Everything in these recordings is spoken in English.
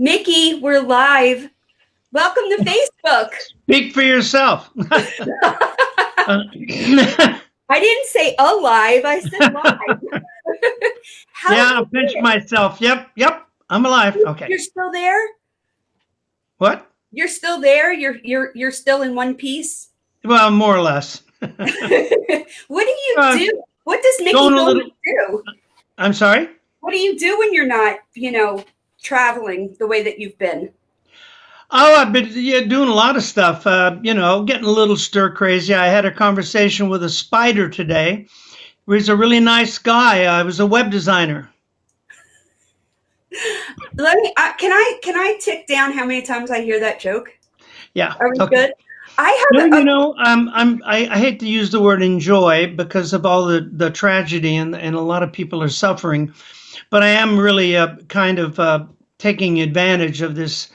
Mickey, we're live. Welcome to Facebook. Speak for yourself. I didn't say alive, I said live. How Yeah, are I you pinched doing? myself. Yep, I'm alive. Okay. You're still there? What? You're still there? You're still in one piece? Well, more or less. What do you uh, do? What does Mickey going a Dolenz little. do? I'm sorry. What do you do when you're not, traveling the way that you've been? Oh, I've been doing a lot of stuff. Getting a little stir crazy. I had a conversation with a spider today. He's a really nice guy. I was a web designer. Let me. Can I tick down how many times I hear that joke? Yeah. Are we Okay. good? I No, have a. I hate to use the word enjoy because of all the tragedy and a lot of people are suffering, but I am really kind of taking advantage of this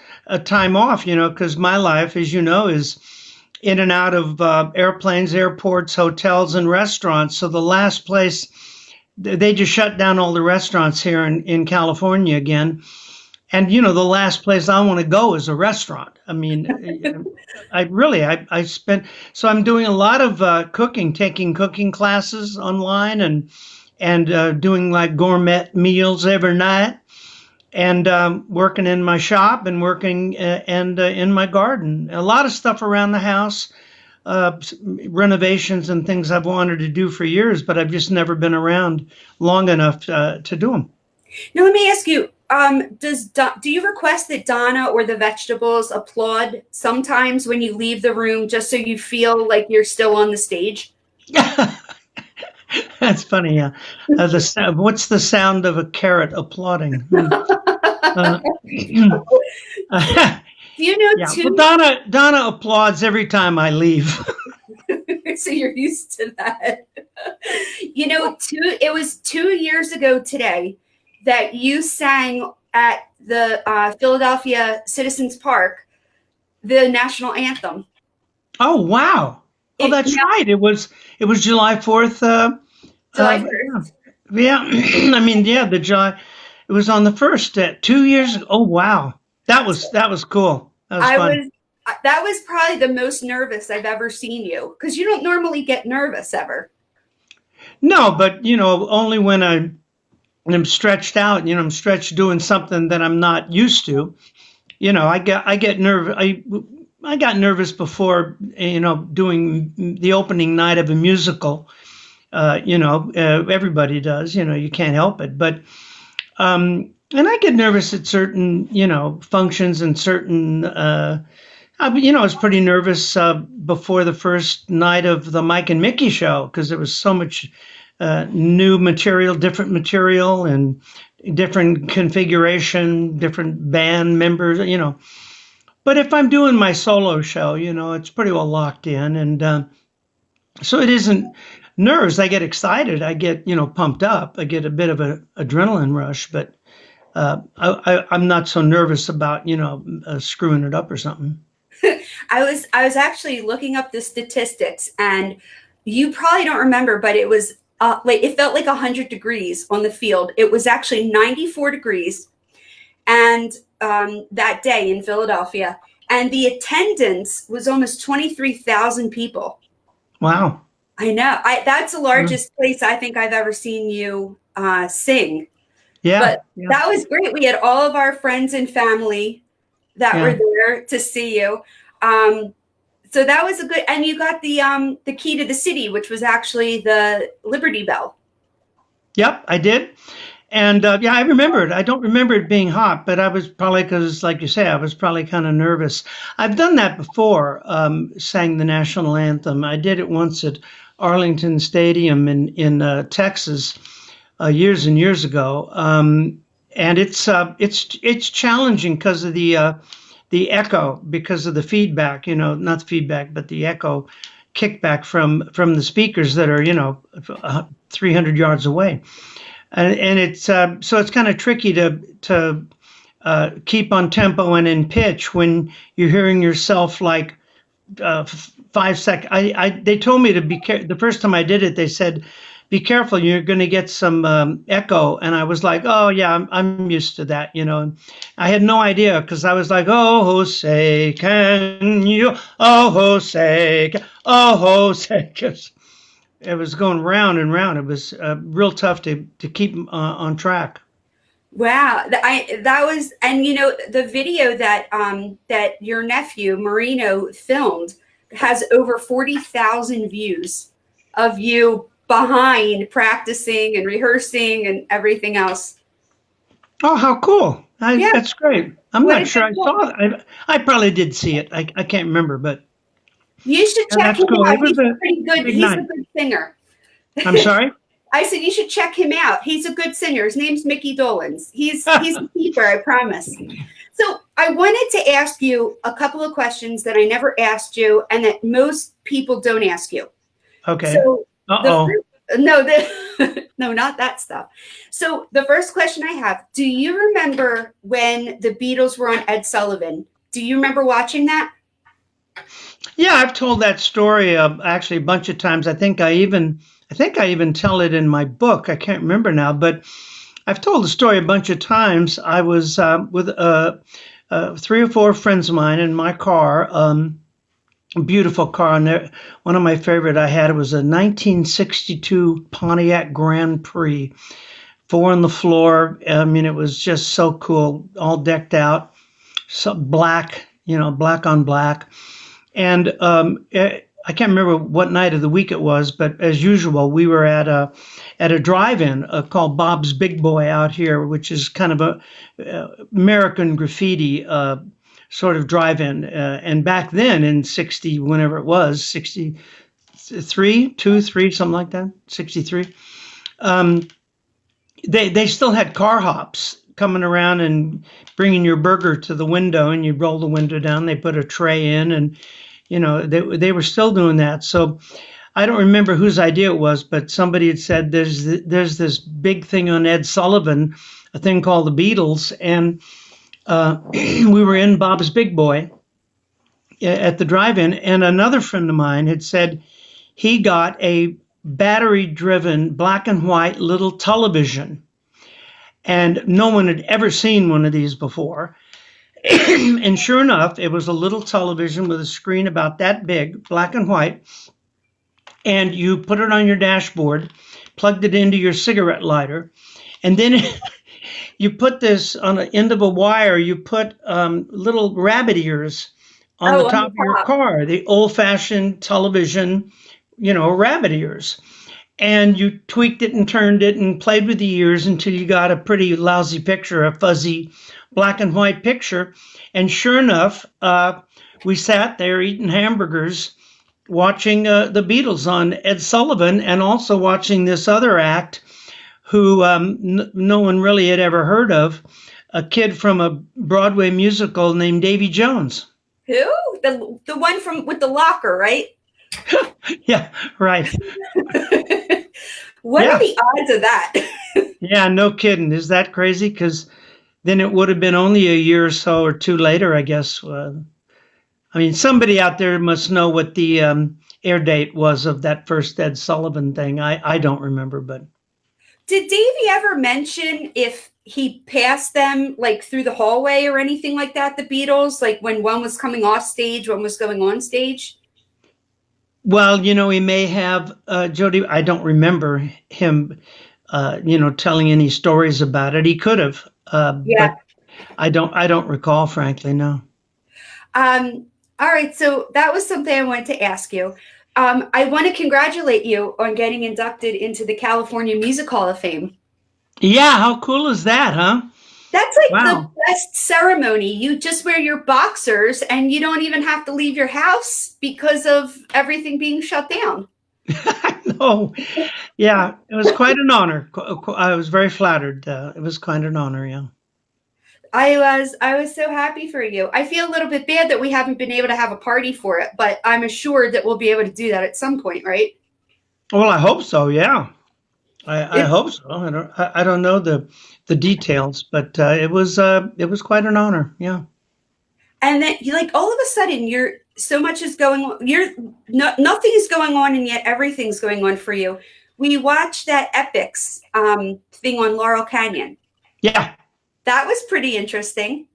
time off, because my life, as you know, is in and out of airplanes, airports, hotels, and restaurants. So the last place, they just shut down all the restaurants here in California again. And the last place I want to go is a restaurant. I mean, I spent, so I'm doing a lot of cooking, taking cooking classes online and doing like gourmet meals every night and working in my shop and working and in my garden. A lot of stuff around the house, uh, renovations and things I've wanted to do for years, but I've just never been around long enough to do them. Now let me ask you. Do you request that Donna or the vegetables applaud sometimes when you leave the room, just so you feel like you're still on the stage? That's funny. Yeah. What's the sound of a carrot applauding? Uh, Do you know yeah. Well, two? Donna applauds every time I leave. So you're used to that. It was 2 years ago today that you sang at the Philadelphia Citizens Park the national anthem. Oh wow. Oh, It that's now right. It was July 4th. July Uh, 1st. yeah. I mean, yeah. The July. It was on the first 2 years ago. Oh wow. That was cool. That was I fun. was that was probably the most nervous I've ever seen you, because you don't normally get nervous ever. No, but only when I'm stretched out. I'm stretched doing something that I'm not used to. I get nervous. I got nervous before, doing the opening night of a musical. Everybody does. You can't help it. But and I get nervous at certain, functions and certain. I was pretty nervous before the first night of the Mike and Mickey show because there was so much new material, different material, and different configuration, different band members. But if I'm doing my solo show, it's pretty well locked in, and so it isn't nerves. I get excited. I get pumped up. I get a bit of an adrenaline rush, but I'm not so nervous about screwing it up or something. I was actually looking up the statistics, and you probably don't remember, but it was like it felt like 100 degrees on the field. It was actually 94 degrees, and that day in Philadelphia, and the attendance was almost 23,000 people. Wow. I know. That's the Mm. largest place I think I've ever seen you sing. Yeah. But Yeah. that was great. We had all of our friends and family that were Yeah. there to see you. Um, so that was a good, and you got the key to the city, which was actually the Liberty Bell. Yep. I did. And yeah, I remember it. I don't remember it being hot, but I was probably because, like you say, I was probably kind of nervous. I've done that before, sang the national anthem. I did it once at Arlington Stadium in Texas years and years ago, and it's challenging because of the echo, because of the feedback. Not the feedback, but the echo kickback from the speakers that are 300 yards away, and it's so it's kind of tricky to keep on tempo and in pitch when you're hearing yourself like 5 seconds. They told me to be the first time I did it. They said be careful, you're going to get some echo. And I was like, oh, yeah, I'm used to that, you know. And I had no idea because I was like, oh, Jose, can you? Oh, Jose, oh, Jose. 'Cause it was going round and round. It was real tough to keep on track. Wow, that was, and the video that your nephew Marino filmed has over 40,000 views of you behind practicing and rehearsing and everything else. Oh, how cool. Yeah, That's great. I'm what not a sure good I look. saw it. I probably did see it. I can't remember, but You should yeah, check that's him cool. out. It was He's a pretty good. big He's a night. good singer. I'm sorry. I said you should check him out. He's a good singer. His name's Micky Dolenz. He's a keeper, I promise. So I wanted to ask you a couple of questions that I never asked you and that most people don't ask you. Okay. So the Uh-oh. first, no, no, not that stuff. So the first question I have: do you remember when the Beatles were on Ed Sullivan? Do you remember watching that? Yeah, I've told that story actually a bunch of times. I think I even tell it in my book. I can't remember now, but I've told the story a bunch of times. I was with three or four friends of mine in my car. A beautiful car, and one of my favorite I had, it was a 1962 Pontiac Grand Prix, four on the floor. I mean, it was just so cool, all decked out, so black, black on black. And I can't remember what night of the week it was, but as usual, we were at a drive-in called Bob's Big Boy out here, which is kind of a American graffiti sort of drive-in. And back then, in '60, whenever it was, '63, two, three, something like that, '63. Um, they still had car hops coming around and bringing your burger to the window, and you roll the window down. They put a tray in, and they were still doing that. So I don't remember whose idea it was, but somebody had said there's this big thing on Ed Sullivan, a thing called the Beatles, and we were in Bob's Big Boy at the drive-in, and another friend of mine had said he got a battery-driven black and white little television, and no one had ever seen one of these before. And sure enough, it was a little television with a screen about that big, black and white, and you put it on your dashboard, plugged it into your cigarette lighter, and then you put this on the end of a wire. You put little rabbit ears on the Oh, on the top of your top. car, the old-fashioned television, rabbit ears. And you tweaked it and turned it and played with the ears until you got a pretty lousy picture, a fuzzy black and white picture. And sure enough, we sat there eating hamburgers, watching the Beatles on Ed Sullivan, and also watching this other act who no one really had ever heard of, a kid from a Broadway musical named Davy Jones. Who? The one from with the locker, right? Yeah, right. What are Yeah, the odds of that? yeah, no kidding. Is that crazy? Because then it would have been only a year or so or two later, I guess. I mean, somebody out there must know what the air date was of that first Ed Sullivan thing. I don't remember, but Did Davey ever mention if he passed them like through the hallway or anything like that? The Beatles, like when one was coming off stage, one was going on stage. well, he may have Jody. I don't remember him, telling any stories about it. He could have, Yeah. but I don't recall, frankly. No. All right. So that was something I wanted to ask you. I want to congratulate you on getting inducted into the California Music Hall of Fame. Yeah, how cool is that, huh? That's like the Wow. best ceremony. You just wear your boxers and you don't even have to leave your house because of everything being shut down. I know. Yeah, it was quite an honor. I was very flattered. It was quite an honor. Yeah. I was so happy for you. I feel a little bit bad that we haven't been able to have a party for it, but I'm assured that we'll be able to do that at some point, right? Well, I hope so. Yeah, I It, hope so. I don't know the details, but it was quite an honor. Yeah. and then you like all of a sudden you're so much is going on. You're no, nothing is going on, and yet everything's going on for you. we watched that Epics thing on Laurel Canyon. Yeah, That was pretty interesting.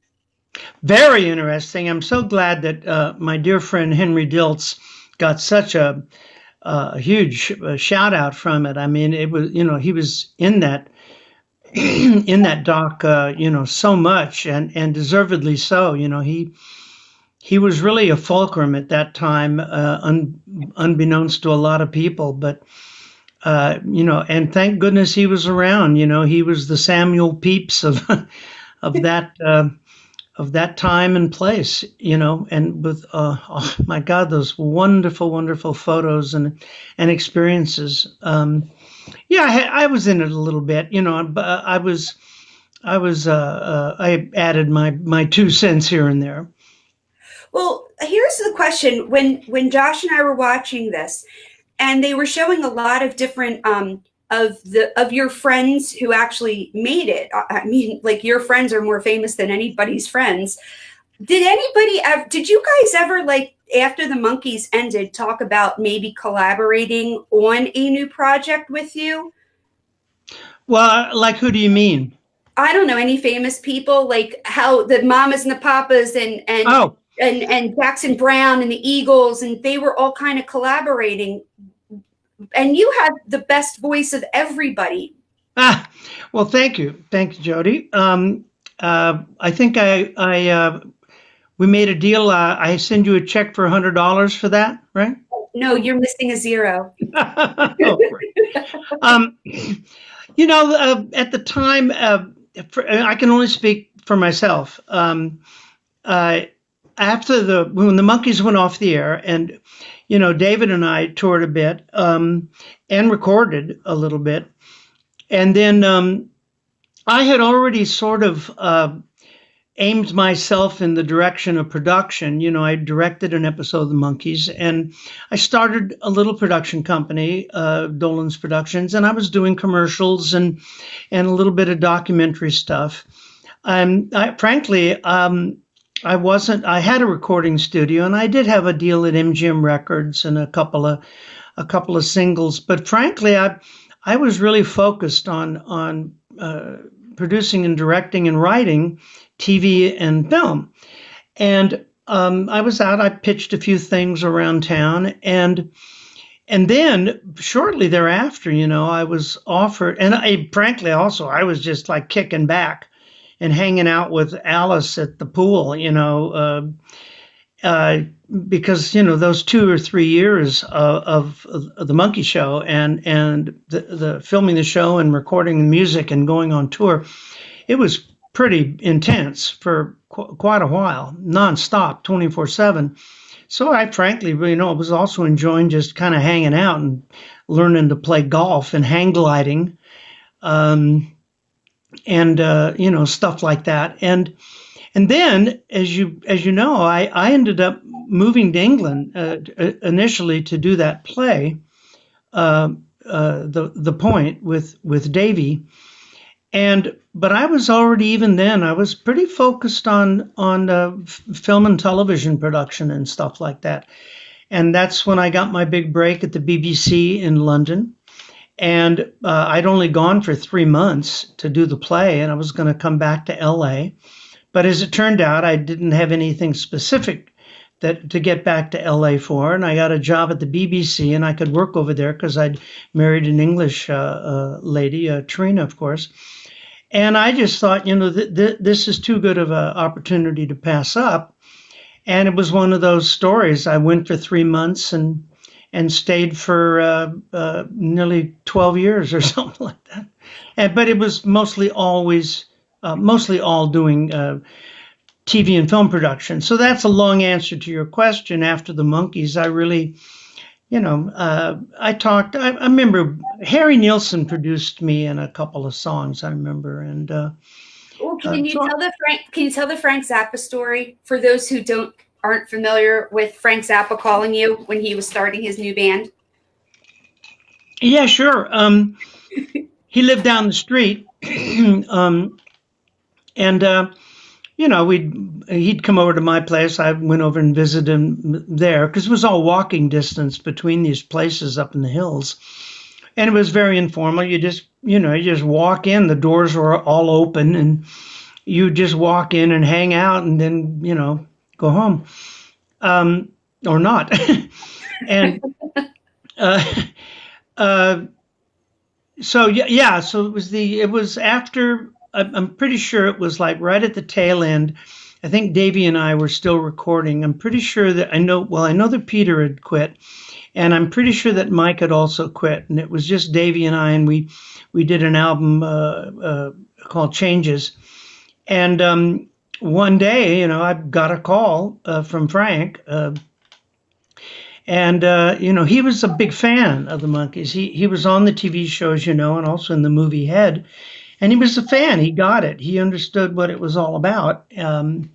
very interesting. I'm so glad that my dear friend Henry Diltz got such a huge shout out from it. I mean, it was, he was in that in that doc, so much, and deservedly so. He was really a fulcrum at that time, unbeknownst to a lot of people. But and thank goodness he was around. He was the Samuel Pepys of of that of that time and place. And with oh my God, those wonderful, wonderful photos and experiences. Yeah, I was in it a little bit. But I added my 2 cents here and there. Well, here's the question: when Josh and I were watching this, and they were showing a lot of different of your friends who actually made it. I mean, like, your friends are more famous than anybody's friends. Did you guys ever, like, after the Monkees ended, talk about maybe collaborating on a new project with you? Well, like, who do you mean? I don't know, any famous people, like how the Mamas and the Papas Oh, and Jackson Brown and the Eagles, and they were all kind of collaborating. And you had the best voice of everybody. ah, well, thank you, Jody. I think we made a deal. I send you a check for $100 for that, right? No, you're missing a zero. Oh, right. At the time, I can only speak for myself. Uh, After when the Monkees went off the air, and David and I toured a bit, and recorded a little bit, and then I had already sort of aimed myself in the direction of production. I directed an episode of the Monkees, and I started a little production company, Dolenz Productions, and I was doing commercials and a little bit of documentary stuff. Frankly, I had a recording studio, and I did have a deal at MGM Records and a couple of singles. But frankly, I was really focused on producing and directing and writing TV and film. And I was out. I pitched a few things around town, and then shortly thereafter, I was offered. And frankly, also, I was just like kicking back and hanging out with Alice at the pool, because those 2 or 3 years of the Monkey Show and the filming the show and recording the music and going on tour, it was pretty intense for quite a while, nonstop, 24/7. So I frankly, was also enjoying just kind of hanging out and learning to play golf and hang gliding. And stuff like that, and then as you know, I ended up moving to England initially to do that play, the Point with Davy, but I was already, even then, I was pretty focused on film and television production and stuff like that, and that's when I got my big break at the BBC in London. And I'd only gone for 3 months to do the play, and I was going to come back to LA. But as it turned out, I didn't have anything specific to get back to LA for. And I got a job at the BBC, and I could work over there because I'd married an English lady, Trina, of course. And I just thought, this is too good of an opportunity to pass up. And it was one of those stories. I went for 3 months and stayed for nearly 12 years or something like that. But it was mostly all doing TV and film production. So that's a long answer to your question. After the Monkees, I really, I remember Harry Nilsson produced me in a couple of songs, I remember. And well, can you tell the Frank Zappa story for those who aren't familiar with Frank Zappa calling you when he was starting his new band? Yeah, sure. He lived down the street, he'd come over to my place. I went over and visited him there because it was all walking distance between these places up in the hills. And it was very informal. You just walk in, the doors were all open, and you just walk in and hang out and then, go home, or not. And uh, uh, so yeah, so it was after, I'm pretty sure it was like right at the tail end. I think Davey and I were still recording. I'm pretty sure that I know that Peter had quit, and I'm pretty sure that Mike had also quit, and it was just Davey and I, and we did an album called Changes. And one day, I got a call from Frank, and he was a big fan of the Monkees. He was on the TV shows, and also in the movie Head, and he was a fan. He got it. He understood what it was all about. And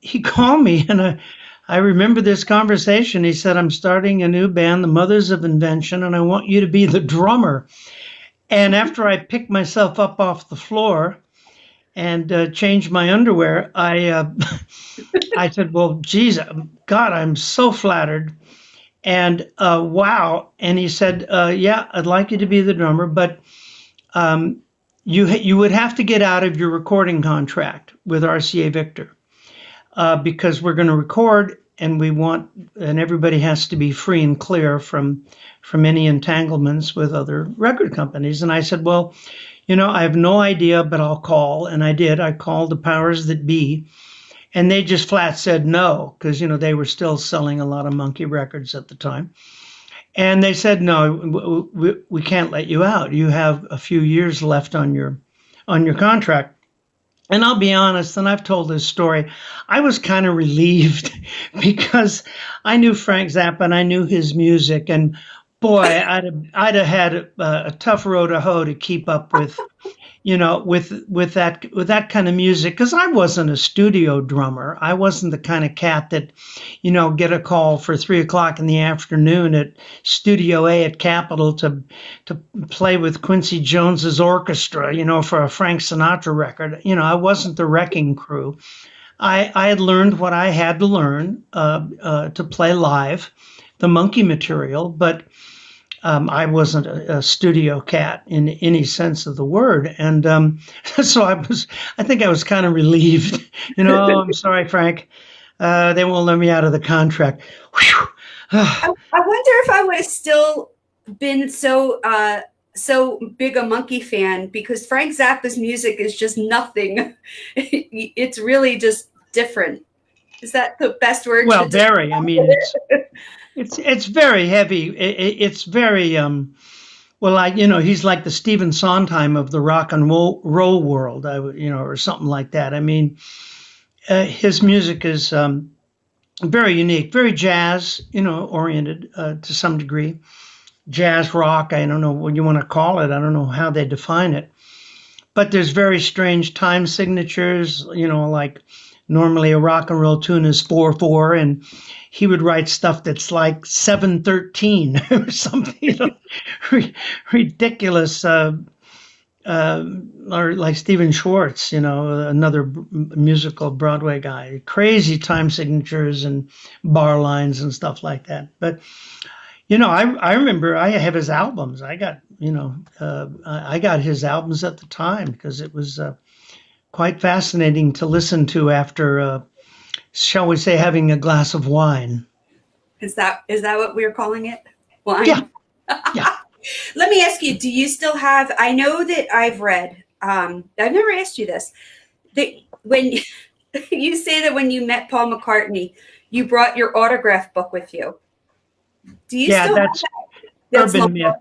he called me, and I remember this conversation. He said, "I'm starting a new band, the Mothers of Invention, and I want you to be the drummer." And after I picked myself up off the floor and changed my underwear, I said, "Well, geez, God, I'm so flattered." And wow. And he said, "Yeah, I'd like you to be the drummer, but you would have to get out of your recording contract with RCA Victor, because we're going to record, and everybody has to be free and clear from any entanglements with other record companies." And I said, "Well, I have no idea, but I'll call." And I did. I called the powers that be, and they just flat said no, because they were still selling a lot of Monkey records at the time. And they said, "No, we can't let you out. You have a few years left on your contract." And I'll be honest, and I've told this story, I was kind of relieved because I knew Frank Zappa and I knew his music, and boy, I'd have had a tough row to hoe to keep up with, with that kind of music, because I wasn't a studio drummer. I wasn't the kind of cat that, get a call for 3 o'clock in the afternoon at Studio A at Capitol to play with Quincy Jones's orchestra, for a Frank Sinatra record. I wasn't the wrecking crew. I had learned what I had to learn to play live, the Monkey material, but I wasn't a studio cat in any sense of the word. And so I think I was kind of relieved. "I'm sorry, Frank. They won't let me out of the contract." Whew. I wonder if I would have still been so big a Monkey fan, because Frank Zappa's music is just nothing. It's really just different. Is that the best word? Well, very. I mean, it's very heavy. It's very he's like the Stephen Sondheim of the rock and roll world, or something like that. I mean, his music is very unique, very jazz, oriented to some degree. Jazz rock, I don't know what you want to call it. I don't know how they define it. But there's very strange time signatures, like normally a rock and roll tune is 4/4, and he would write stuff that's like 7/13 or something, ridiculous, or like Stephen Schwartz, another musical Broadway guy, crazy time signatures and bar lines and stuff like that. But I remember I have his albums. I got I got his albums at the time, because it was quite fascinating to listen to after, shall we say, having a glass of wine. Is that what we're calling it? Wine? Yeah. Yeah. Let me ask you, do you still have, I know that I've read, I've never asked you this, that when you say that when you met Paul McCartney, you brought your autograph book with you. Do you still have that? Urban myth.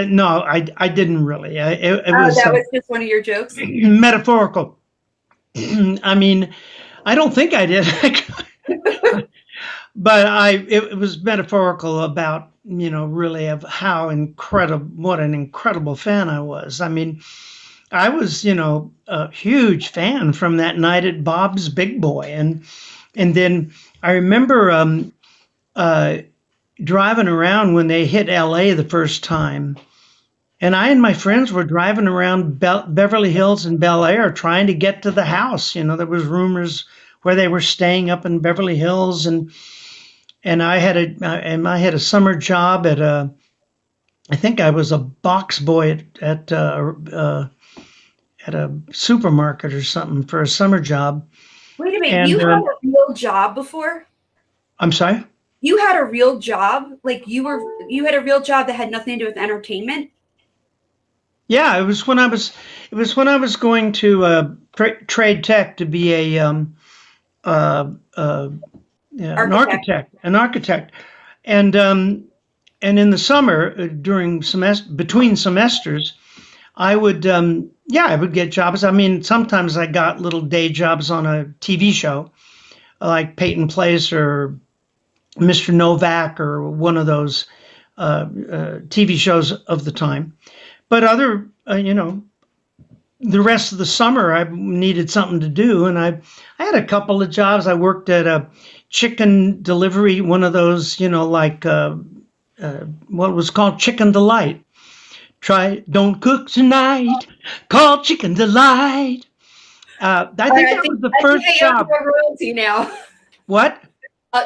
No, I didn't really. It was, that was just one of your jokes? Metaphorical. I mean, I don't think I did. But it was metaphorical about, really of what an incredible fan I was. I mean, I was, a huge fan from that night at Bob's Big Boy. And then I remember driving around when they hit LA the first time. And I and my friends were driving around Beverly Hills and Bel Air trying to get to the house. There was rumors where they were staying up in Beverly Hills, and I had a summer job at I think I was a box boy at a supermarket or something for a summer job. Wait a minute, you And had a real job before? I'm sorry. You had a real job? Like you had a real job that had nothing to do with entertainment? Yeah, it was when I was going to trade tech to be a uh, uh, yeah, Architect. an architect, and in the summer during semester between semesters, I would I would get jobs. I mean, sometimes I got little day jobs on a TV show like Peyton Place or Mr. Novak or one of those TV shows of the time. But other, the rest of the summer I needed something to do, and I had a couple of jobs. I worked at a chicken delivery, one of those, like what was called Chicken Delight. Try, don't cook tonight. Call Chicken Delight. I All think right, that was the I think first they owe job. you a royalty now. What?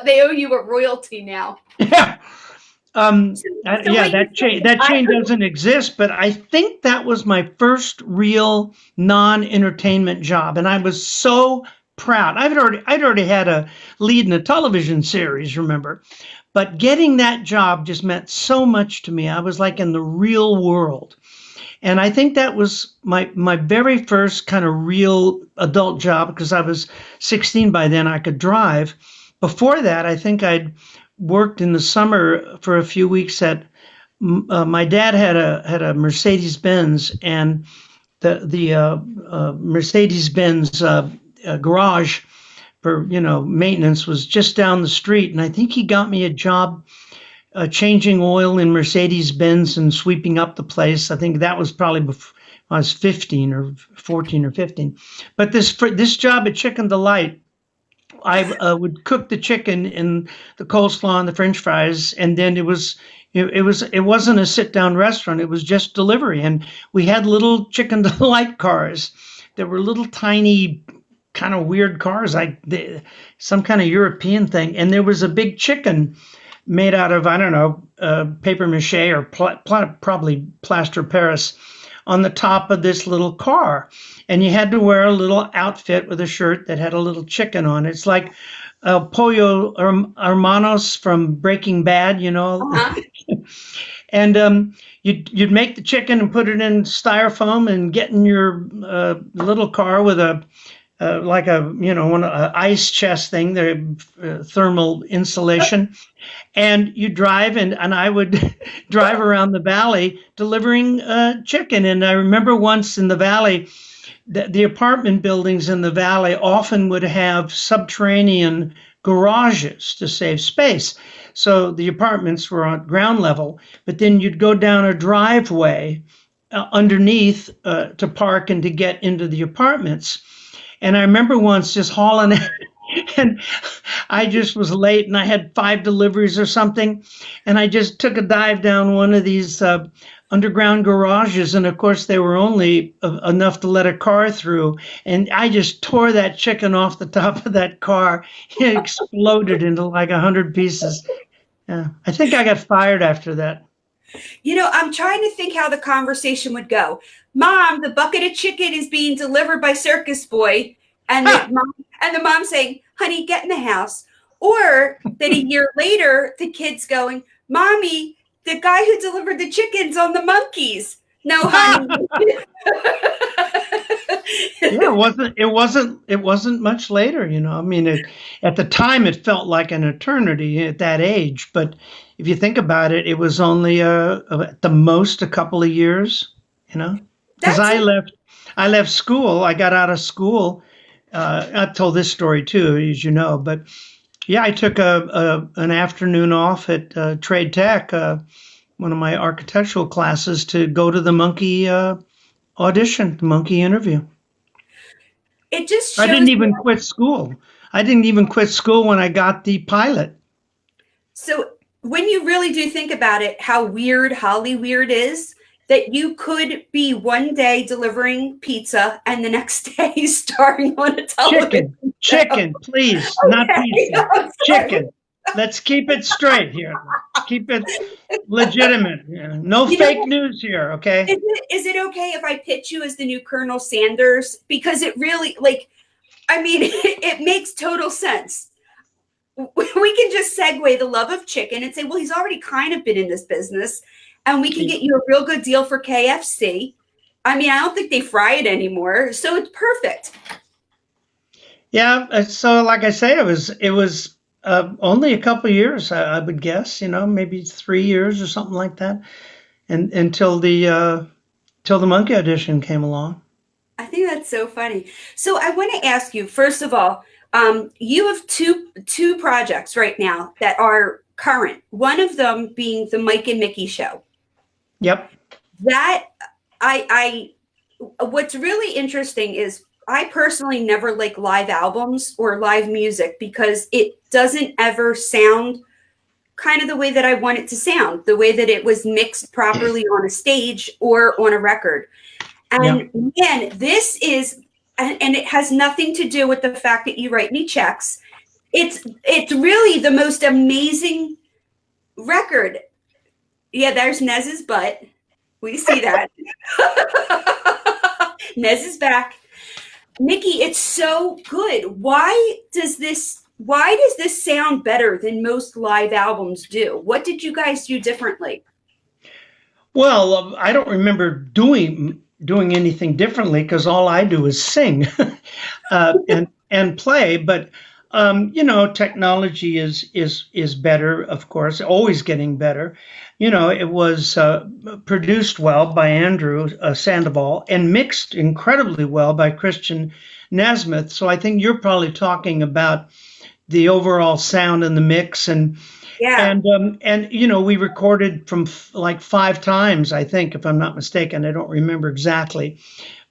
They owe you a royalty now. Yeah. So, Yeah, what you said, that chain doesn't exist, but I think that was my first real non-entertainment job, and I was so proud. I'd already had a lead in a television series, remember, but getting that job just meant so much to me. I was like in the real world, and I think that was my very first kind of real adult job because I was 16 by then. I could drive. Before that, I think I'd worked in the summer for a few weeks at my dad had a Mercedes Benz, and the Mercedes Benz garage for maintenance was just down the street, and I think he got me a job changing oil in Mercedes Benz and sweeping up the place. I think that was probably before I was 15 or 14 or 15. But this job at Chicken Delight, I would cook the chicken and the coleslaw and the French fries, and then it wasn't a sit down restaurant. It was just delivery, and we had little Chicken Delight cars. There were little tiny, kind of weird cars, some kind of European thing, and there was a big chicken made out of I don't know paper mache or probably plaster Paris on the top of this little car. And you had to wear a little outfit with a shirt that had a little chicken on it. It's like Pollo Hermanos from Breaking Bad, uh-huh. And you'd make the chicken and put it in styrofoam and get in your little car with a like one ice chest thing, the thermal insulation, and you drive and I would drive around the valley delivering chicken. And I remember once in the valley, the apartment buildings in the valley often would have subterranean garages to save space. So the apartments were on ground level, but then you'd go down a driveway underneath to park and to get into the apartments. And I remember once just hauling and I just was late and I had 5 deliveries or something. And I just took a dive down one of these underground garages. And of course, they were only enough to let a car through. And I just tore that chicken off the top of that car. It exploded into like 100 pieces. Yeah, I think I got fired after that. I'm trying to think how the conversation would go. Mom, the bucket of chicken is being delivered by Circus Boy, and the mom saying, "Honey, get in the house." Or that a year later, the kid's going, "Mommy, the guy who delivered the chicken's on the monkeys." No, honey. Yeah, it wasn't much later, I mean, at the time it felt like an eternity at that age, but if you think about it, it was only at the most a couple of years, because That's I left school. I got out of school. I've told this story too, as you know, but yeah, I took an afternoon off at Trade Tech, one of my architectural classes, to go to the monkey audition, the monkey interview. it just I shows didn't even you. quit school. I didn't even quit school when I got the pilot. So when you really do think about it, how weird Hollywood is that you could be one day delivering pizza and the next day starring on a television Chicken, show. chicken, please, not Okay, pizza. I'm sorry. Chicken. Let's keep it straight here. Keep it legitimate. Yeah. No You know, fake news here, okay? is it okay if I pitch you as the new Colonel Sanders? Because it really, like, I mean, it makes total sense. We can just segue the love of chicken and say, well, he's already kind of been in this business, and we can get you a real good deal for KFC. I mean, I don't think they fry it anymore, so it's perfect. Yeah. So, like I say, it was only a couple of years, I would guess. Maybe 3 years or something like that, and until the Monkey audition came along. I think that's so funny. So I want to ask you, first of all, you have two projects right now that are current. One of them being the Mike and Mickey show. Yep. That I what's really interesting is I personally never like live albums or live music because it doesn't ever sound kind of the way that I want it to sound, the way that it was mixed properly on a stage or on a record. Yeah. And man, this is, and it has nothing to do with the fact that you write me checks. It's really the most amazing record. Yeah, there's Nez's butt. We see that. Nez is back. Micky, it's so good. Why does this sound better than most live albums do? What did you guys do differently? Well, I don't remember doing anything differently because all I do is sing and play. But technology is better, of course, always getting better. It was produced well by Andrew Sandoval and mixed incredibly well by Christian Nesmith. So I think you're probably talking about the overall sound and the mix Yeah. and we recorded from like 5 times, I think, if I'm not mistaken. I don't remember exactly,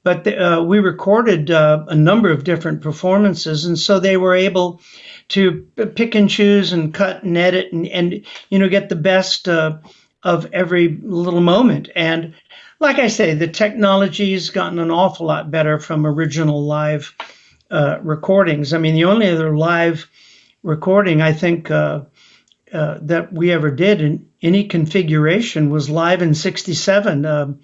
but we recorded a number of different performances, and so they were able to pick and choose and cut and edit and get the best of every little moment. And like I say, the technology's gotten an awful lot better from original live recordings. I mean, the only other live recording I think that we ever did in any configuration was Live in '67,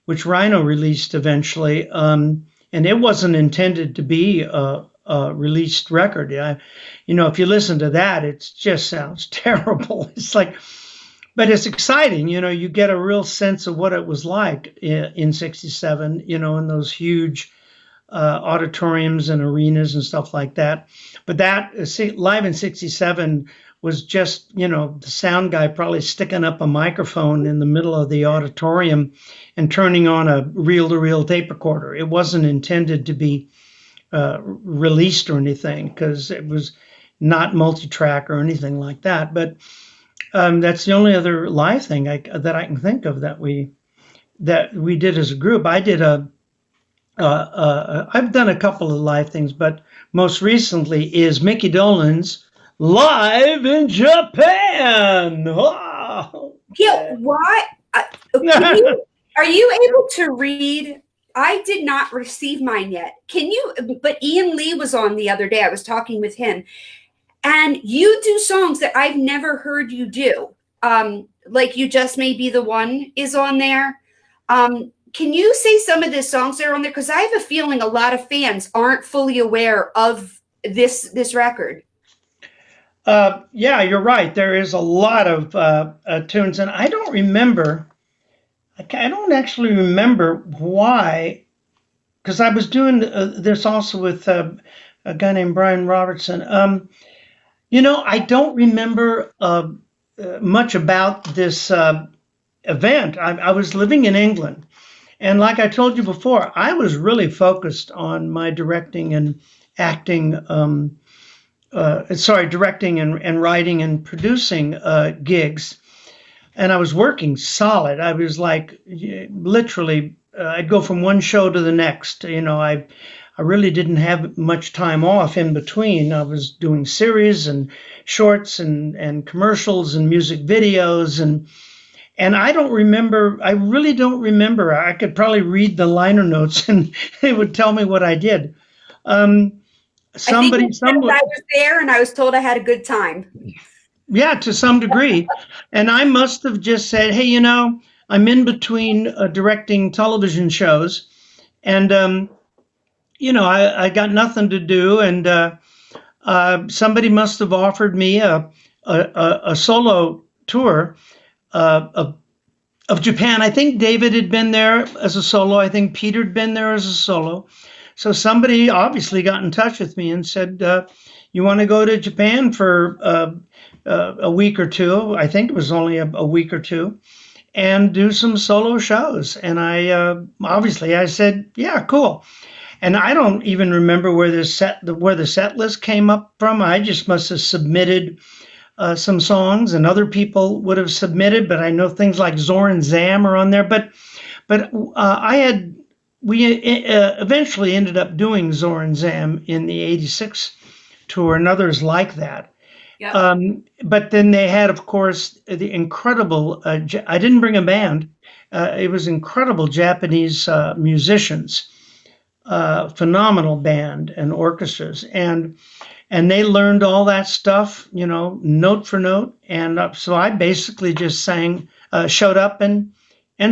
which Rhino released eventually. And it wasn't intended to be a released record. If you listen to that, it just sounds terrible. It's like, but it's exciting. You get a real sense of what it was like in '67, in those huge auditoriums and arenas and stuff like that. But that Live in '67 was just, the sound guy probably sticking up a microphone in the middle of the auditorium and turning on a reel-to-reel tape recorder. It wasn't intended to be released or anything because it was not multi-track or anything like that. But that's the only other live thing that I can think of that we did as a group. I've done a couple of live things, but most recently is Micky Dolenz live in Japan. Oh, Yeah, why? Are you able to read? I did not receive mine yet. Can you? But Ian Lee was on the other day. I was talking with him, and you do songs that I've never heard you do. Like You Just May Be the One is on there. Can you say some of the songs that are on there? Because I have a feeling a lot of fans aren't fully aware of this record. Yeah, you're right. There is a lot of tunes, and I don't remember. I don't actually remember why, because I was doing this also with a guy named Brian Robertson. I don't remember much about this event. I was living in England. And like I told you before, I was really focused on my directing and acting, directing and writing and producing gigs. And I was working solid. I was like, literally, I'd go from one show to the next. I really didn't have much time off in between. I was doing series and shorts and commercials and music videos and I don't remember. I really don't remember. I could probably read the liner notes, and it would tell me what I did. I was there, and I was told I had a good time. Yeah, to some degree. And I must have just said, hey, I'm in between directing television shows, and I got nothing to do, and somebody must have offered me a solo tour of Japan. I think David had been there as a solo. I think Peter had been there as a solo. So somebody obviously got in touch with me and said, "You want to go to Japan for a week or two?" I think it was only a week or two, and do some solo shows. And I said, "Yeah, cool." And I don't even remember where the set list came up from. I just must have submitted some songs, and other people would have submitted. But I know things like Zor and Zam are on there. But I had we eventually ended up doing Zor and Zam in the '86 tour and others like that. Yep. But then they had, of course, the incredible. I didn't bring a band. It was incredible Japanese musicians, phenomenal band and orchestras, and they learned all that stuff, note for note. And so I basically just showed up and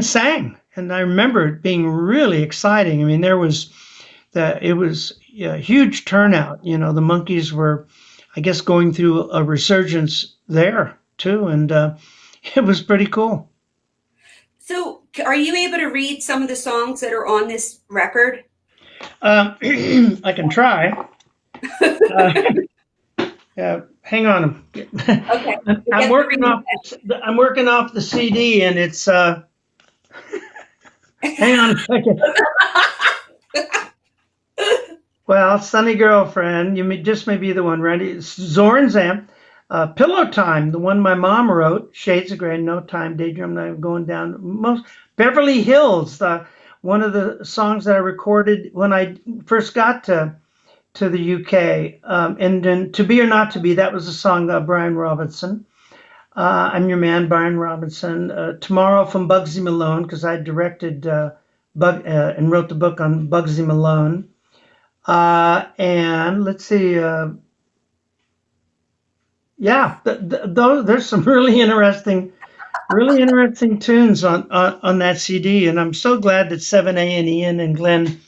sang. And I remember it being really exciting. I mean, it was a huge turnout. The Monkees were, I guess, going through a resurgence there too, and it was pretty cool. So, are you able to read some of the songs that are on this record? I can try. Uh, Hang on. Okay. I'm working off. I'm working off the CD, and it's. Hang on a second. Well, Sunny Girlfriend, just may be the one, ready? It's Zorn Zam. Pillow Time, the one my mom wrote. Shades of Grey, No Time, Daydream, I'm going down. Beverly Hills, one of the songs that I recorded when I first got to the UK. And then To Be or Not to Be, that was a song of Brian Robinson. I'm Your Man, Brian Robinson. Tomorrow from Bugsy Malone, because I directed and wrote the book on Bugsy Malone. And let's see. There's some really interesting tunes on that CD, and I'm so glad that 7A and Ian and Glenn,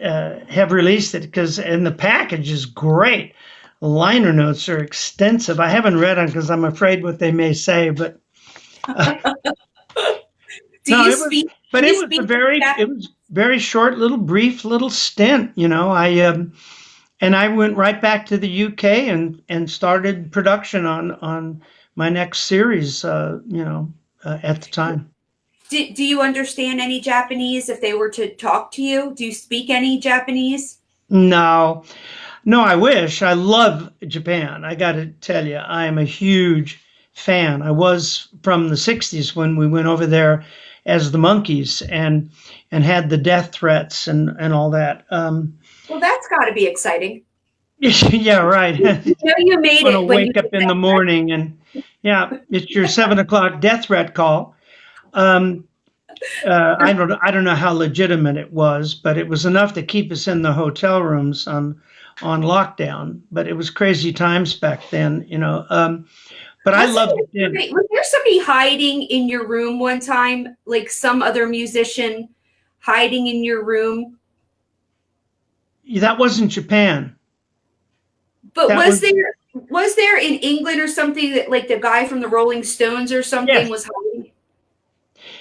have released it and the package is great. Liner notes are extensive. I haven't read them because I'm afraid what they may say, but Do no, you it was, speak? but Do it you was speak? it was very short, brief little stint. And I went right back to the UK and started production on my next series. At the time. Do you understand any Japanese if they were to talk to you? Do you speak any Japanese? No, no, I wish. I love Japan. I got to tell you, I am a huge fan. I was from the '60s when we went over there as the Monkees and had the death threats and all that. Well, that's got to be exciting. Yeah, right. You know you made Want to it when you wake up did in the that. morning and yeah, it's your 7 o'clock death threat call. Um, I don't know how legitimate it was, but it was enough to keep us in the hotel rooms on lockdown. But it was crazy times back then. But I loved it. Was there somebody hiding in your room one time, like some other musician hiding in your room? That wasn't Japan. But That was was there in England or something that like the guy from the Rolling Stones or something yes, was hiding?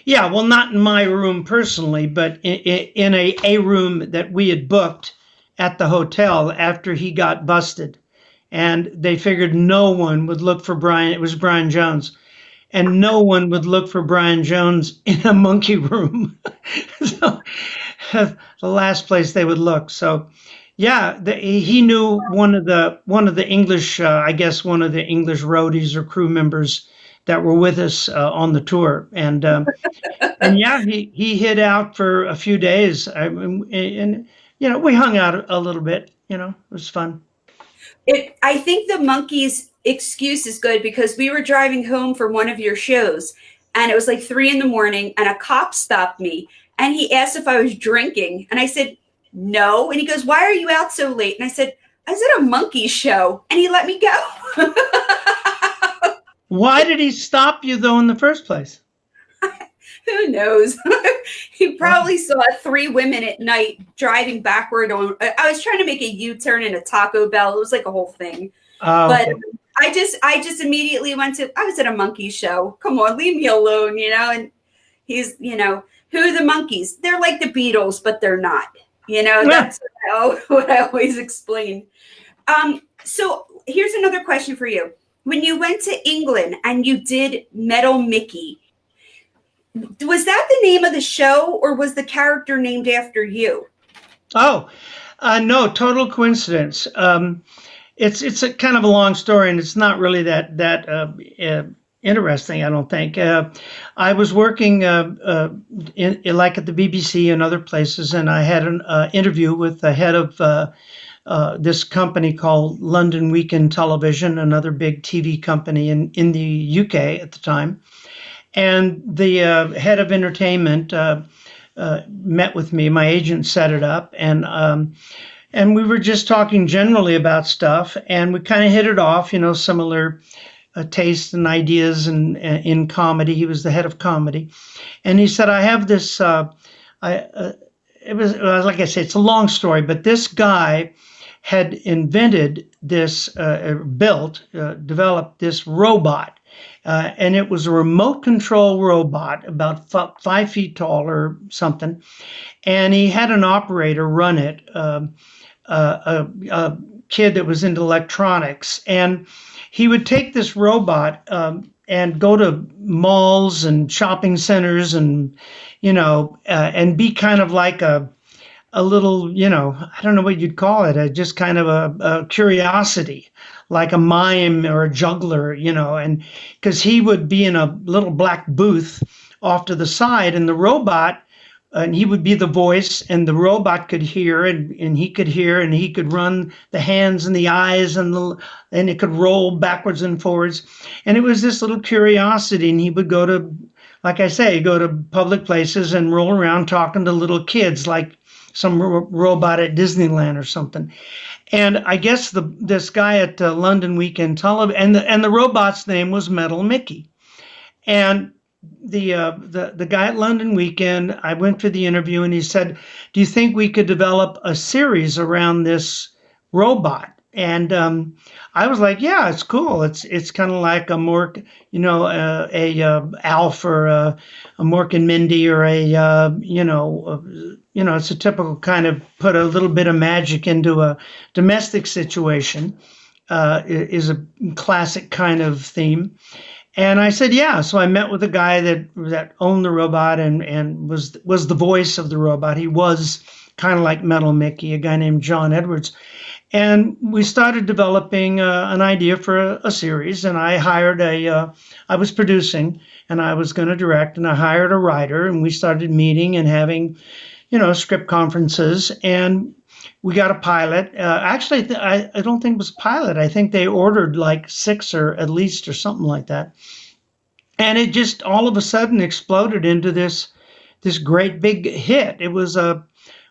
yeah. Well, not in my room personally, but in a room that we had booked at the hotel after he got busted, and they figured no one would look for Brian. It was Brian Jones, and no one would look for Brian Jones in a monkey room. So the last place they would look. So yeah, he knew one of the English, I guess one of the English roadies or crew members that were with us on the tour, and yeah, he hid out for a few days, and we hung out a little bit. It was fun. I think the Monkeys excuse is good because we were driving home from one of your shows and it was like 3 a.m. and a cop stopped me and he asked if I was drinking and I said no, and he goes, "Why are you out so late?" And I said, I was at a monkey show and he let me go. Why did he stop you though in the first place? Who knows? He Oh, probably saw three women at night driving backward on. I was trying to make a U-turn in a Taco Bell. It was like a whole thing. But okay. I just immediately went to. I was at a monkey show. Come on, leave me alone, And he's, who are the monkeys? They're like the Beatles, but they're not. That's what I always explain. So here's another question for you. When you went to England and you did Metal Mickey, was that the name of the show or was the character named after you? Oh, no, total coincidence. It's a kind of a long story, and it's not really that interesting, I don't think. I was working like at the BBC and other places, and I had an interview with the head of this company called London Weekend Television, another big TV company in the UK at the time. And the head of entertainment met with me. My agent set it up, and we were just talking generally about stuff, and we kind of hit it off. Similar tastes and ideas, and in comedy. He was the head of comedy, and he said, "I have this." It was like I said, it's a long story, but this guy had invented this, developed this robot. And it was a remote control robot about 5 feet tall or something. And he had an operator run it, a kid that was into electronics. And he would take this robot and go to malls and shopping centers and be kind of like a little, I don't know what you'd call it, just kind of a curiosity, like a mime or a juggler, and because he would be in a little black booth off to the side, and the robot, and he would be the voice, and the robot could hear, and he could hear, and he could run the hands and the eyes, and it could roll backwards and forwards. And it was this little curiosity, and he would go to, like I say, go to public places and roll around talking to little kids, like some robot at Disneyland or something. And I guess this guy at London Weekend Television, and the robot's name was Metal Mickey. And the guy at London Weekend, I went for the interview, and he said, "Do you think we could develop a series around this robot?" And I was like, "Yeah, it's cool. It's kind of like a Mork, Alf, or a Mork and Mindy, or it's a typical kind of put a little bit of magic into a domestic situation. Is a classic kind of theme." And I said, "Yeah." So I met with a guy that owned the robot and was the voice of the robot. He was kind of like Metal Mickey, a guy named John Edwards. And we started developing an idea for a series. And I was producing, and I was going to direct, and I hired a writer, and we started meeting and having, script conferences. And we got a pilot. Actually, I don't think it was a pilot. I think they ordered like 6 or at least or something like that. And it just all of a sudden exploded into this great big hit. It was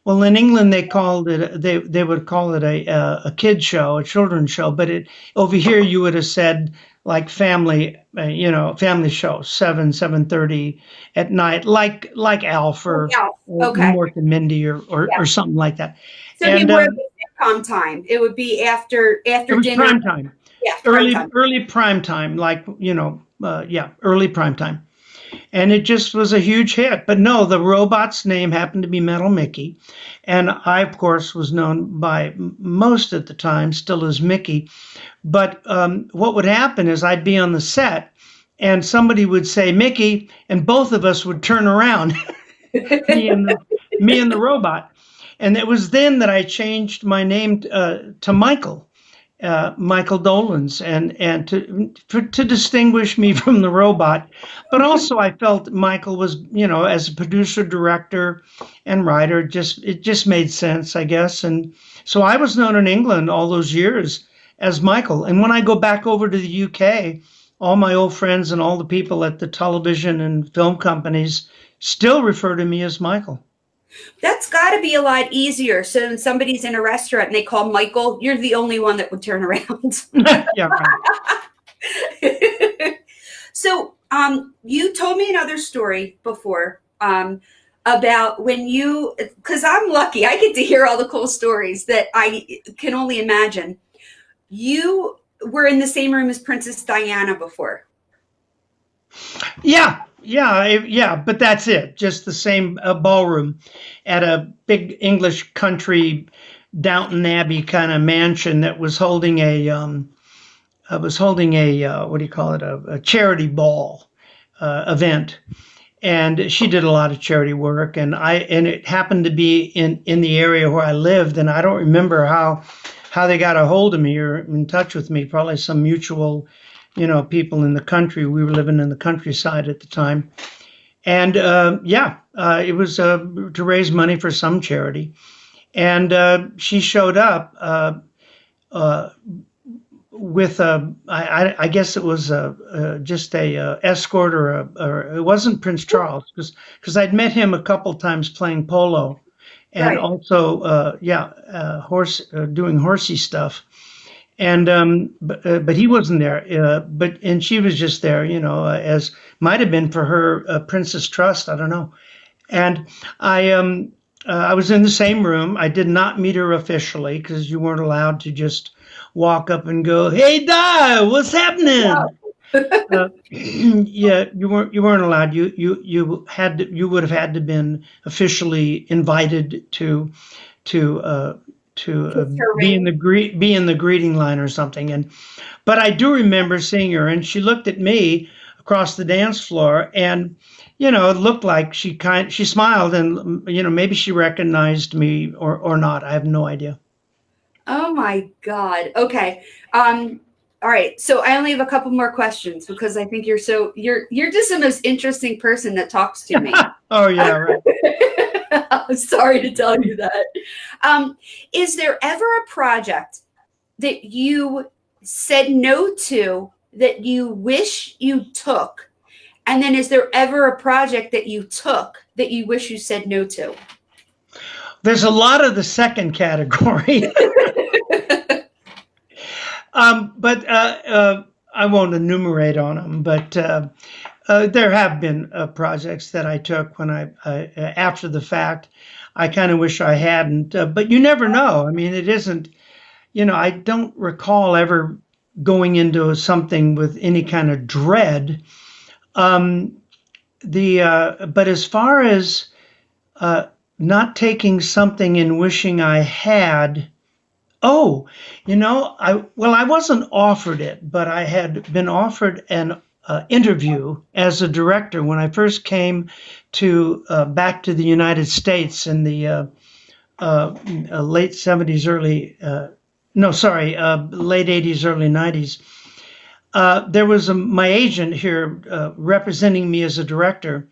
well, in England they would call it a kid show, a children's show, but over here you would have said like family, family show, 7:30 at night, like Alf, Yeah. or Okay. Mork and Mindy, or Yeah. something like that. So it'd And be more of a sitcom time. It would be after it was dinner. prime time, Yeah, prime time. early prime time, like early prime time. And it just was a huge hit. But no, the robot's name happened to be Metal Mickey. And I, of course, was known by most at the time still as Mickey. But what would happen is I'd be on the set, and somebody would say, "Mickey," and both of us would turn around, me and the robot. And it was then that I changed my name to Michael. Michael Dolenz, and to distinguish me from the robot, but also I felt Michael was, as a producer, director, and writer, it just made sense, I guess. And so I was known in England all those years as Michael. And when I go back over to the UK, all my old friends and all the people at the television and film companies still refer to me as Michael. That's got to be a lot easier. So when somebody's in a restaurant and they call Michael, you're the only one that would turn around. Yeah, right. So, you told me another story before, about when you, because I'm lucky, I get to hear all the cool stories that I can only imagine. You were in the same room as Princess Diana before. Yeah, yeah, but that's it. Just the same ballroom at a big English country Downton Abbey kind of mansion that was holding a what do you call it, a charity ball event. And she did a lot of charity work, and it happened to be in the area where I lived, and I don't remember how they got a hold of me or in touch with me. Probably some mutual, people in the country. We were living in the countryside at the time, and yeah, it was to raise money for some charity, and she showed up. Uh, with I guess it was just a escort, or it wasn't Prince Charles, because I'd met him a couple times playing polo, and Right. also yeah, horse doing horsey stuff, and but he wasn't there, and she was just there, as might have been for her Princess Trust, I don't know, and I was in the same room. I did not meet her officially because you weren't allowed to just walk up and go, "Hey, Di, what's happening?" Yeah, you weren't allowed. You would have had to been officially invited to Kiss her be in ring. the greeting line or something. But I do remember seeing her, and she looked at me across the dance floor, and it looked like she smiled, and maybe she recognized me or not. I have no idea. Oh my God. Okay. Um, all right. So I only have a couple more questions because I think you're just the most interesting person that talks to me. Oh yeah, right. I'm sorry to tell you that. Um, is there ever a project that you said no to that you wish you took? And then is there ever a project that you took that you wish you said no to? There's a lot of the second category. But I won't enumerate on them. But there have been projects that I took when after the fact. I kind of wish I hadn't, but you never know. I mean, it isn't. I don't recall ever going into something with any kind of dread. Um, the But as far as uh, not taking something and wishing I had. Oh, I wasn't offered it, but I had been offered an interview as a director when I first came to back to the United States in the late '70s, early no, sorry, late '80s, early '90s. There was my agent here representing me as a director.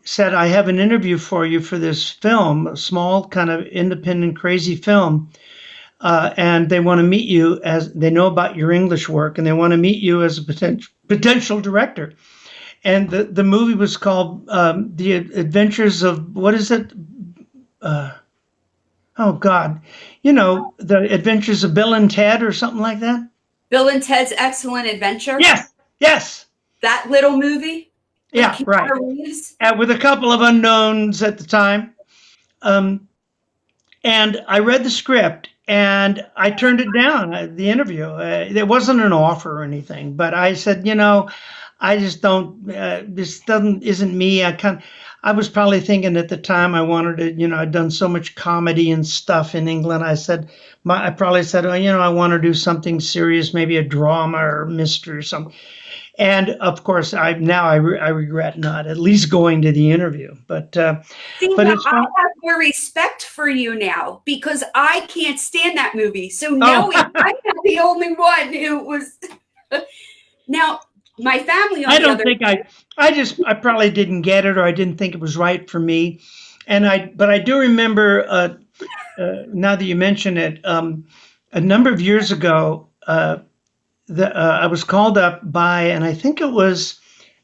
Said, I have an interview for you for this film, a small kind of independent crazy film, and they want to meet you, as they know about your English work, and they want to meet you as a potential director. And the movie was called The Adventures of, what is it? Uh, oh God, The Adventures of Bill and Ted or something like that. Bill and Ted's Excellent Adventure? Yes, yes, That little movie with yeah, right. Keanu Reeves? With a couple of unknowns at the time. Um, And I read the script and I turned it down, the interview. It wasn't an offer or anything, but I said, I just don't, this isn't me. I was probably thinking at the time I wanted to, I'd done so much comedy and stuff in England. I probably said, oh, I want to do something serious, maybe a drama or mystery or something. And of course, I regret not at least going to the interview. But See, but now it's I fun. have more respect for you now because I can't stand that movie. So Oh, now I'm not the only one who was. Now, my family, on I the don't other think hand, I probably didn't get it, or I didn't think it was right for me. But I do remember, now that you mention it, a number of years ago, I was called up by, and I think it was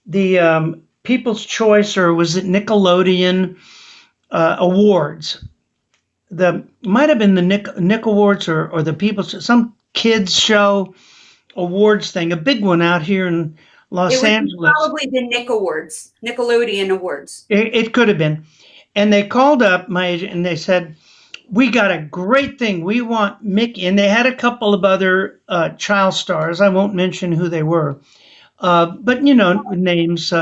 the People's Choice, or was it Nickelodeon? awards. The might have been the Nick Awards or the People's some kids show awards thing, a big one out here in It Los would be Angeles. probably the Nick Awards, Nickelodeon Awards. It could have been. And they called up my agent and they said, we got a great thing. We want Micky. And they had a couple of other child stars. I won't mention who they were. But, names,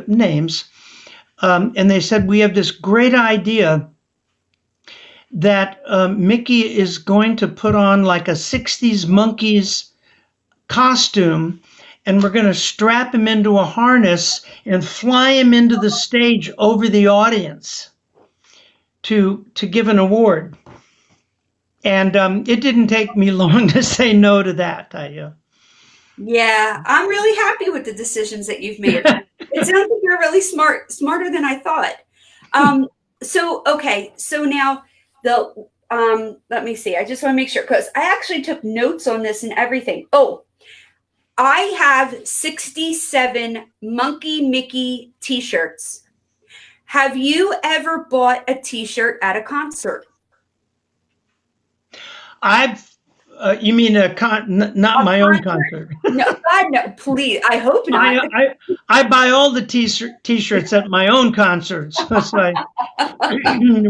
names. And they said, we have this great idea that Micky is going to put on like a 60s Monkees costume, and we're going to strap him into a harness and fly him into the stage over the audience to give an award. And it didn't take me long to say no to that. Yeah, I'm really happy with the decisions that you've made. It sounds like you're really smarter than I thought. So now let me see. I just want to make sure because I actually took notes on this and everything. Oh, I have 67 Monkey Micky t-shirts. Have you ever bought a t-shirt at a concert? You mean not my own concert? No, God, no, please. I hope not. I buy all the t-shirts at my own concerts. That's like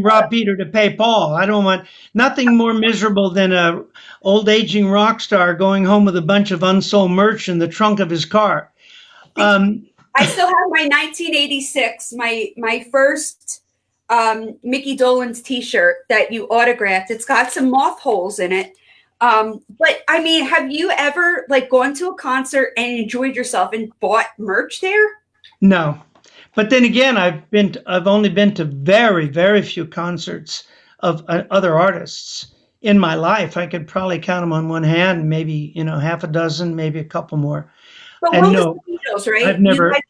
rob Peter to pay Paul. I don't want nothing more miserable than a old aging rock star going home with a bunch of unsold merch in the trunk of his car. I still have my 1986, my first Micky Dolenz t-shirt that you autographed. It's got some moth holes in it. But I mean, have you ever like gone to a concert and enjoyed yourself and bought merch there? No, but then again, I've only been to very, very few concerts of other artists in my life. I could probably count them on one hand, maybe half a dozen, maybe a couple more. But and what no, was the Beatles, right?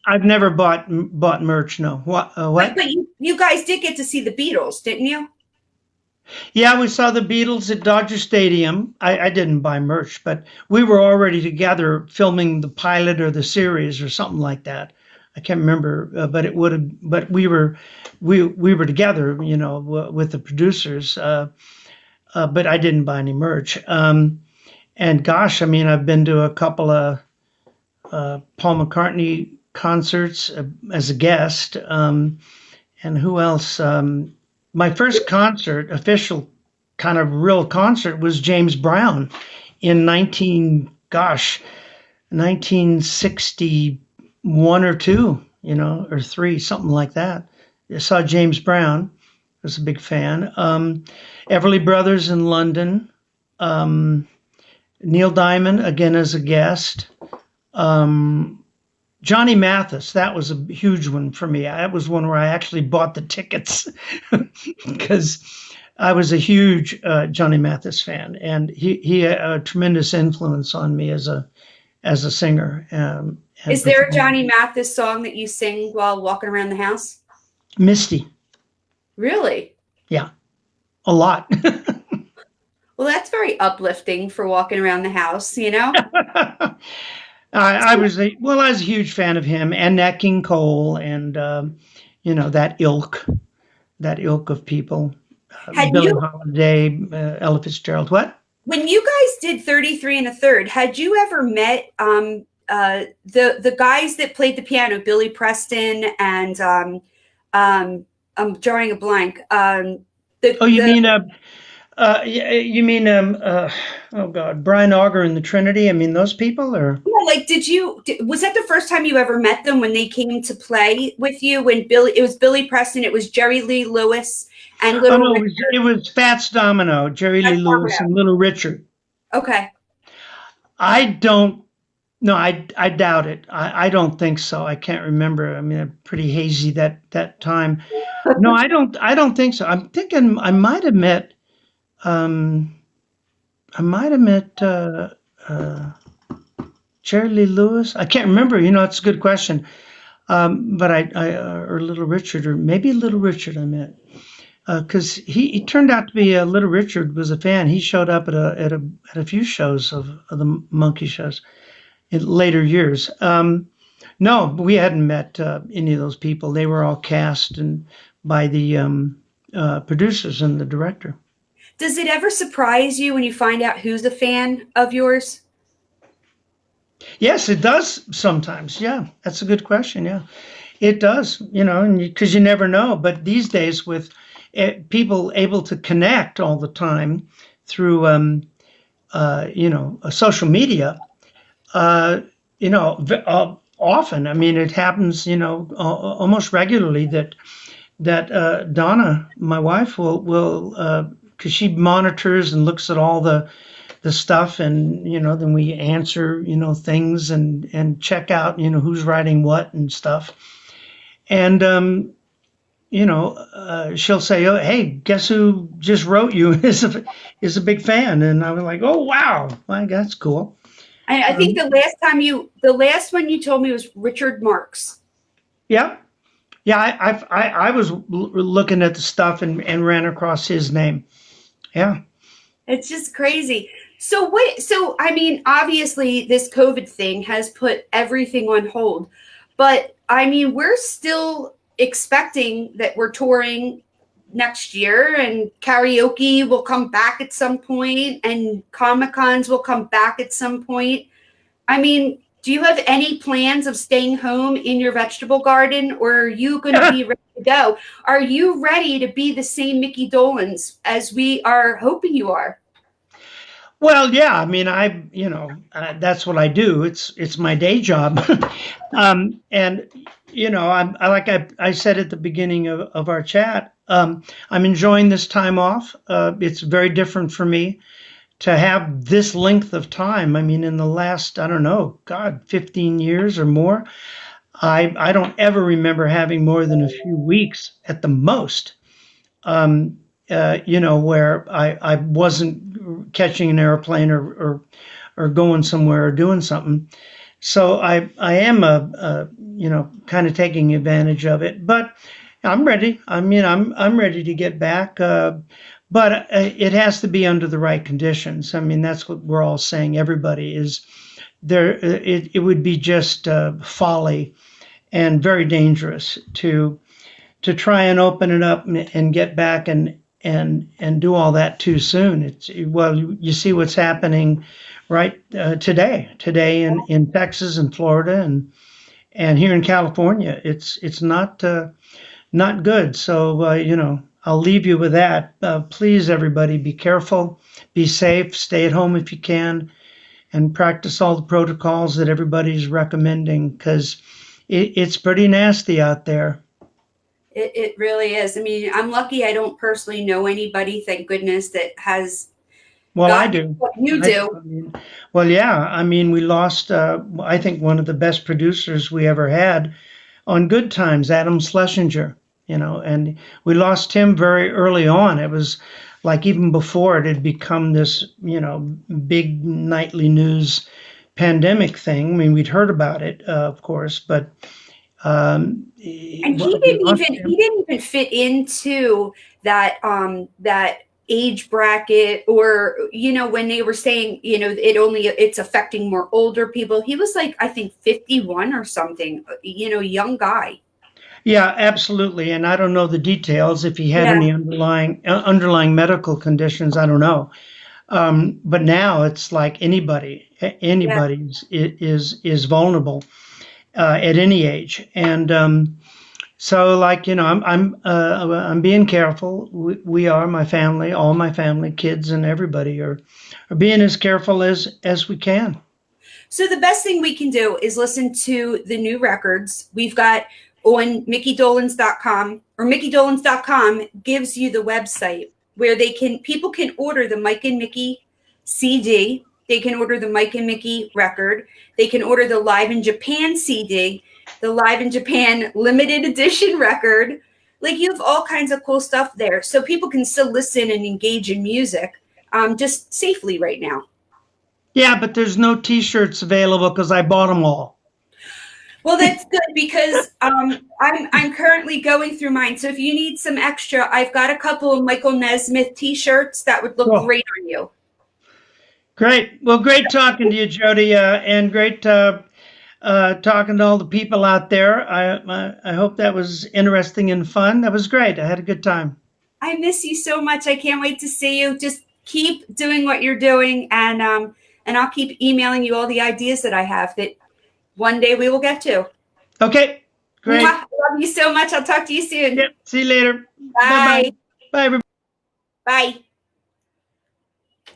I've never bought merch. No, what? But you guys did get to see the Beatles, didn't you? Yeah, we saw the Beatles at Dodger Stadium. I didn't buy merch, but we were already together filming the pilot or the series or something like that. I can't remember, but it would have. But we were together, with the producers. But I didn't buy any merch. And gosh, I mean, I've been to a couple of Paul McCartney concerts as a guest. And who else? My first concert, official kind of real concert, was James Brown in 1961 or two, or three, something like that. I saw James Brown. I was a big fan. Everly Brothers in London. Neil Diamond, again as a guest. Johnny Mathis, that was a huge one for me. That was one where I actually bought the tickets because I was a huge Johnny Mathis fan, and he had a tremendous influence on me as a singer. Is there a Johnny Mathis song that you sing while walking around the house? Misty. Really? Yeah, a lot. Well, that's very uplifting for walking around the house, I was a huge fan of him and Nat King Cole and that ilk of people. Billie Holiday, Ella Fitzgerald. What? When you guys did 33 and a Third, had you ever met the guys that played the piano, Billy Preston and I'm drawing a blank. Oh God, Brian Auger and the Trinity. I mean, those people, or was that the first time you ever met them when they came to play with you? When it was Billy Preston, it was Jerry Lee Lewis and Little Richard. It was Fats Domino, Jerry Lee Lewis, and Little Richard. Okay. I doubt it. I don't think so. I can't remember. I mean, I'm pretty hazy that time. No, I don't think so. I'm thinking I might have met. Jerry Lee Lewis. I can't remember. It's a good question. But or Little Richard, or maybe Little Richard I met. Because he turned out to be Little Richard was a fan. He showed up at a few shows of the Monkey shows in later years. No, we hadn't met any of those people. They were all cast and by the producers and the director. Does it ever surprise you when you find out who's a fan of yours? Yes, it does sometimes. Yeah, that's a good question. Yeah, it does. You know, and because you never know. But these days, with people able to connect all the time through, social media, uh, often. I mean, it happens. Almost regularly that Donna, my wife, will because she monitors and looks at all the stuff, and then we answer things and check out who's writing what and stuff, and she'll say, oh, hey, guess who just wrote you is a big fan, and I was like, oh wow, well, that's cool. I think the last one you told me was Richard Marks. Yeah, yeah, I was looking at the stuff and ran across his name. Yeah. It's just crazy. So I mean, obviously this COVID thing has put everything on hold. But I mean, we're still expecting that we're touring next year and karaoke will come back at some point and Comic-Cons will come back at some point. I mean, do you have any plans of staying home in your vegetable garden, or are you going to be ready to go? Are you ready to be the same Micky Dolenz as we are hoping you are? Well, yeah, I mean, that's what I do. It's my day job. And I said at the beginning of our chat, I'm enjoying this time off. It's very different for me to have this length of time. I mean, in the last, I don't know, God, 15 years or more, I don't ever remember having more than a few weeks at the most. Where I wasn't catching an airplane or going somewhere or doing something. So I am kind of taking advantage of it, but I'm ready. I mean, I'm ready to get back. But it has to be under the right conditions. I mean, that's what we're all saying. Everybody is there. It would be just folly and very dangerous to try and open it up and get back and do all that too soon. You see what's happening right today in Texas and Florida and here in California. It's not good. So I'll leave you with that. Please, everybody, be careful, be safe, stay at home if you can, and practice all the protocols that everybody's recommending, because it's pretty nasty out there. It really is. I mean, I'm lucky I don't personally know anybody, thank goodness, that has Well, I gotten do. what you do. I mean, well, yeah. I mean, we lost, I think, one of the best producers we ever had on Good Times, Adam Schlesinger, and we lost him very early on. It was like even before it had become this, big nightly news pandemic thing. I mean, we'd heard about it, of course, but And he didn't even fit into that age bracket, or when they were saying it's affecting more older people. He was like, I think 51 or something, young guy. Yeah, absolutely. And I don't know the details if he had Yeah. any underlying medical conditions. I don't know. But now it's like Yeah. anybody is vulnerable at any age, and so like I'm being careful. We are, my family, all my family, kids, and everybody are being as careful as we can. So the best thing we can do is listen to the new records. We've got on MickyDolenz.com, or MickyDolenz.com gives you the website where people can order the Mike and Micky CD. They can order the Mike and Micky record. They can order the Live in Japan CD, the Live in Japan limited edition record. Like, you have all kinds of cool stuff there. So people can still listen and engage in music just safely right now. Yeah, but there's no T-shirts available because I bought them all. Well, that's good, because I'm currently going through mine. So if you need some extra, I've got a couple of Michael Nesmith T-shirts that would look Cool. great on you. Great. Well, great talking to you, Jody, and great talking to all the people out there. I hope that was interesting and fun. That was great. I had a good time. I miss you so much. I can't wait to see you. Just keep doing what you're doing, and I'll keep emailing you all the ideas that I have that one day we will get to. Okay, great. Mwah. Love you so much. I'll talk to you soon. Yep. See you later. Bye-bye. Bye. Bye, everybody. Bye.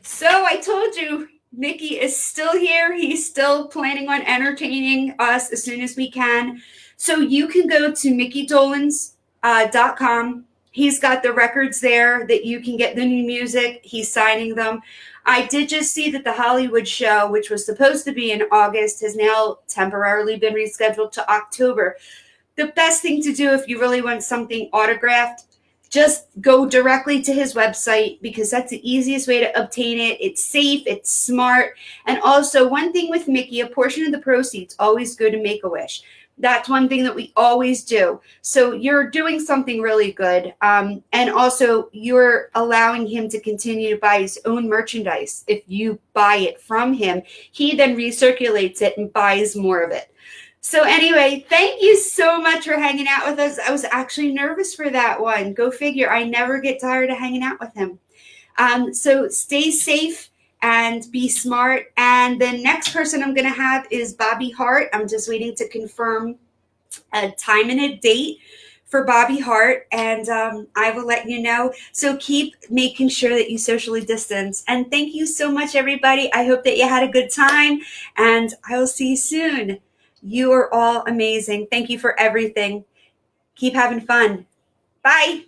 So I told you, Micky is still here. He's still planning on entertaining us as soon as we can. So you can go to MickyDolenz.com. He's got the records there that you can get the new music. He's signing them. I did just see that the Hollywood show, which was supposed to be in August, has now temporarily been rescheduled to October. The best thing to do if you really want something autographed, just go directly to his website, because that's the easiest way to obtain it. It's safe, it's smart. And also, one thing with Micky, a portion of the proceeds always go to Make-A-Wish. That's one thing that we always do. So you're doing something really good. And also, you're allowing him to continue to buy his own merchandise. If you buy it from him, he then recirculates it and buys more of it. So anyway, thank you so much for hanging out with us. I was actually nervous for that one. Go figure. I never get tired of hanging out with him. So stay safe and be smart. And the next person I'm going to have is Bobby Hart. I'm just waiting to confirm a time and a date for Bobby Hart, and I will let you know. So keep making sure that you socially distance. And thank you so much, everybody. I hope that you had a good time, and I will see you soon. You are all amazing. Thank you for everything. Keep having fun. Bye.